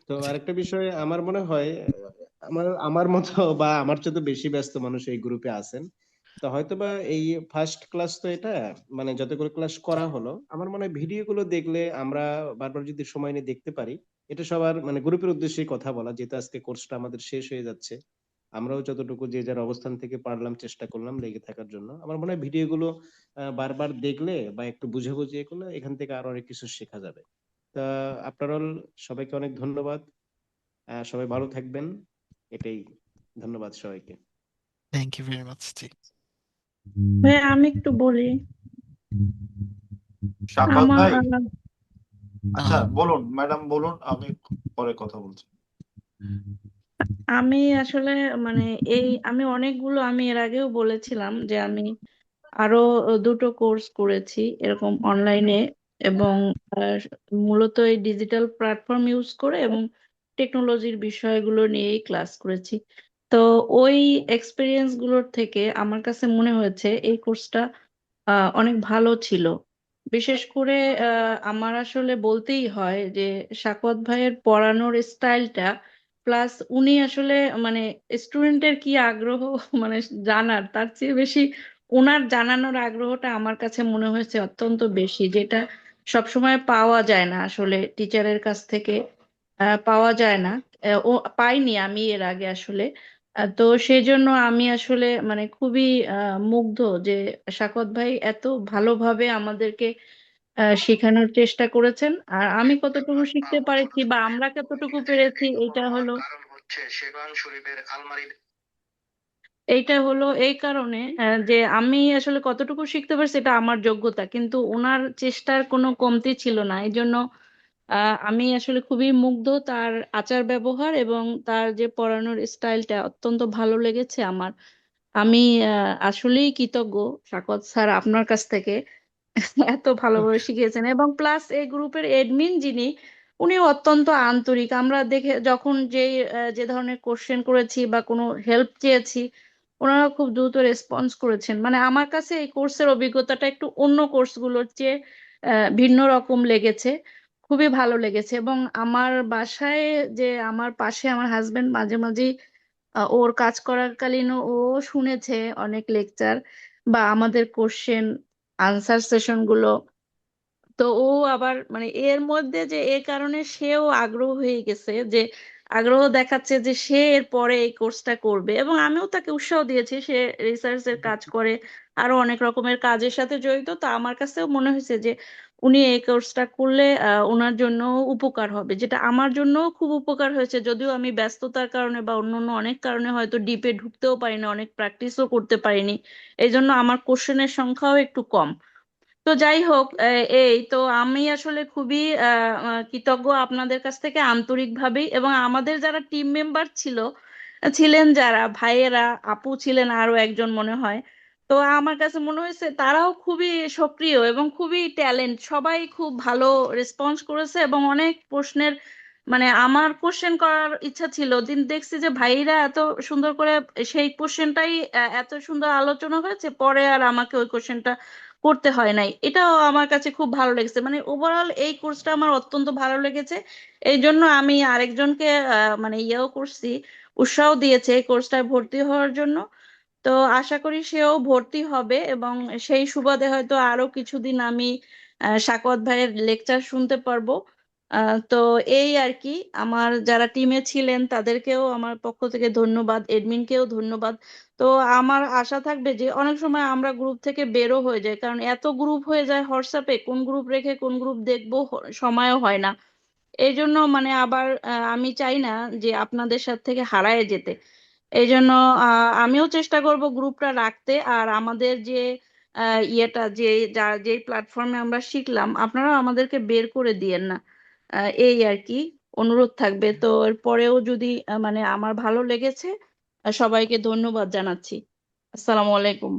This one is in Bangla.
তো আরেকটা বিষয় আমার মনে হয়, আমার আমার মতো বা আমার চেয়ে তো বেশি ব্যস্ত মানুষ এই গ্রুপে আছেন। তো হয়তোবা এই ফার্স্ট ক্লাস তো এটা, মানে যতগুলো ক্লাস করা হলো, আমার মনে হয় ভিডিও গুলো দেখলে আমরা বারবার যদি সময় নিয়ে দেখতে পারি, এটা সবার মানে গ্রুপের উদ্দেশ্যেই কথা বলা, যেহেতু আজকে কোর্সটা আমাদের শেষ হয়ে যাচ্ছে। আমরাও যতটুকু যে যার অবস্থান থেকে পারলাম চেষ্টা করলাম লেগে থাকার জন্য। আমার মনে হয় ভিডিও গুলো বারবার দেখলে বা একটু বুঝে বুঝে করলে এখান থেকে আরো অনেক কিছু শেখা যাবে। তা আপনার সবাইকে অনেক ধন্যবাদ। সবাই ভালো থাকবেন, এটাই। ধন্যবাদ সবাইকে। Thank you very much. জি। ভাই আমি একটু বলি। সাখাওয়াত আমার ভাই, আচ্ছা আহ, বলুন ম্যাডাম, বলুন, আমি পরে কথা বলছি। আমি আসলে মানে আমি অনেকগুলো, আমি এর আগেও বলেছিলাম যে আমি আরো দুটো কোর্স করেছি এরকম অনলাইনে, এবং আহ, মূলত এই ডিজিটাল প্ল্যাটফর্ম ইউজ করে এবং টেকনোলজির বিষয়গুলো নিয়েই ক্লাস করেছি। তো ওই এক্সপিরিয়েন্স গুলোর থেকে আমার কাছে মনে হয়েছে এই কোর্সটা অনেক ভালো ছিল। বিশেষ করে আমার আসলে বলতেই হয় যে সাকওয়াত ভাইয়ের পড়ানোর স্টাইলটা, প্লাস উনি আসলে মানে স্টুডেন্টের কি আগ্রহ মানে জানার তার চেয়ে বেশি ওনার জানানোর আগ্রহটা আমার কাছে মনে হয়েছে অত্যন্ত বেশি, যেটা সবসময় পাওয়া যায় না আসলে টিচারের কাছ থেকে। পাওয়া যায় না। ও পাইনি আমি এর আগে আসলে। তো সেই জন্য আমি আসলে মানে খুবই মুগ্ধ যে সাকত ভাই এত ভালোভাবে আমাদেরকে শেখানোর চেষ্টা করেছেন। আর আমি কতটুকু শিখতে পারেছি বা আমরা কতটুকু পেরেছি, এইটা হলো এই কারণে যে আমি আসলে কতটুকু শিখতে পারছি এটা আমার যোগ্যতা, কিন্তু ওনার চেষ্টার কোনো কমতি ছিল না। এই জন্য আমি আসলে খুবই মুগ্ধ তার আচার ব্যবহার এবং তার যে পড়ানোর স্টাইলটা অত্যন্ত ভালো লেগেছে আমার। আমি আসলেই কৃতজ্ঞ শাকত স্যার আপনার কাছ থেকে এত ভালোভাবে শিখিয়েছেন। এবং প্লাস এই গ্রুপের এডমিন যিনি, উনি অত্যন্ত আন্তরিক। আমরা দেখে যখন যে ধরনের কোশ্চেন করেছি বা কোনো হেল্প চেয়েছি, ওনারা খুব দ্রুত রেসপন্স করেছেন। মানে আমার কাছে এই কোর্সের অভিজ্ঞতাটা একটু অন্য কোর্সগুলোর চেয়ে ভিন্ন রকম লেগেছে, খুবই ভালো লেগেছে। এবং আমার বাসায় যে আমার পাশে আমার হাজবেন্ড মাঝে মাঝে ওর কাজ করাকালীন ও শুনেছে অনেক লেকচার বা আমাদের কোশ্চেন আনসার সেশন গুলো। তো ও আবার মানে এর মধ্যে যে এ কারণে সেও আগ্রহ হয়ে গেছে, যে আগ্রহ দেখাচ্ছে যে সে এর পরে এই কোর্সটা করবে। এবং আমিও তাকে উৎসাহ দিয়েছি, সে রিসার্চ এর কাজ করে, আরো অনেক রকমের কাজের সাথে জড়িত। তো আমার কাছেও মনে হয়েছে যে উনি এই কোর্সটা করলে ওনার জন্য উপকার হবে, যেটা আমার জন্য খুব উপকার হয়েছে। যদিও আমি ব্যস্ততার কারণে বা অন্যান্য অনেক কারণে হয়তো ডিপে ঢুকতেও পারিনি, অনেক প্র্যাকটিসও করতে পারিনি, এই জন্য আমার কোশ্চেনের সংখ্যাও একটু কম। তো যাই হোক, এই তো আমি আসলে খুবই কৃতজ্ঞ আপনাদের কাছ থেকে আন্তরিকভাবেই। এবং আমাদের যারা টিম মেম্বার ছিলেন, যারা ভাইয়েরা, আপু ছিলেন আরো একজন মনে হয়, তো আমার কাছে মনে হয়েছে তারাও খুবই সক্রিয় এবং খুবই ট্যালেন্ট, সবাই খুব ভালো রেসপন্স করেছে। এবং অনেক প্রশ্নের মানে আমার কোশ্চেন করার ইচ্ছা ছিল, দিন দেখছি যে ভাইরা এত সুন্দর করে সেই কোশ্চেনটাই এত সুন্দর আলোচনা হয়েছে, পরে আর আমাকে ওই কোশ্চেনটা করতে হয় নাই। এটাও আমার কাছে খুব ভালো লেগেছে। মানে ওভারঅল এই কোর্সটা আমার অত্যন্ত ভালো লেগেছে। এই জন্য আমি আরেকজনকে মানে ইয়েও করছি, উৎসাহ দিয়েছে এই কোর্সটায় ভর্তি হওয়ার জন্য। তো আশা করি সেও ভর্তি হবে, এবং সেই সুবাদে হয়তো আরো কিছুদিন আমি সাকওয়াত ভাইয়ের লেকচার শুনতে পারবো। তো এই আর কি, আমার যারা টিমে ছিলেন তাদেরকেও আমার পক্ষ থেকে ধন্যবাদ, এডমিনকেও ধন্যবাদ। তো আমার আশা থাকবে যে অনেক সময় আমরা গ্রুপ থেকে বেরো হয়ে যাই, কারণ এত গ্রুপ হয়ে যায় হোয়াটসঅ্যাপে, কোন গ্রুপ রেখে কোন গ্রুপ দেখবো সময়ও হয় না। এই জন্য মানে আবার আমি চাই না যে আপনাদের সাথে থেকে হারায় যেতে। এই জন্য আমিও চেষ্টা করব গ্রুপটা রাখতে। আর আমাদের যে ইয়েটা যে প্ল্যাটফর্মে আমরা শিখলাম, আপনারাও আমাদেরকে বের করে দিয়েন না। এই আর কি, অনুরোধ থাকবে। তো এর পরেও যদি মানে আমার ভালো লেগেছে, সবাইকে ধন্যবাদ জানাচ্ছি। আসসালামু আলাইকুম।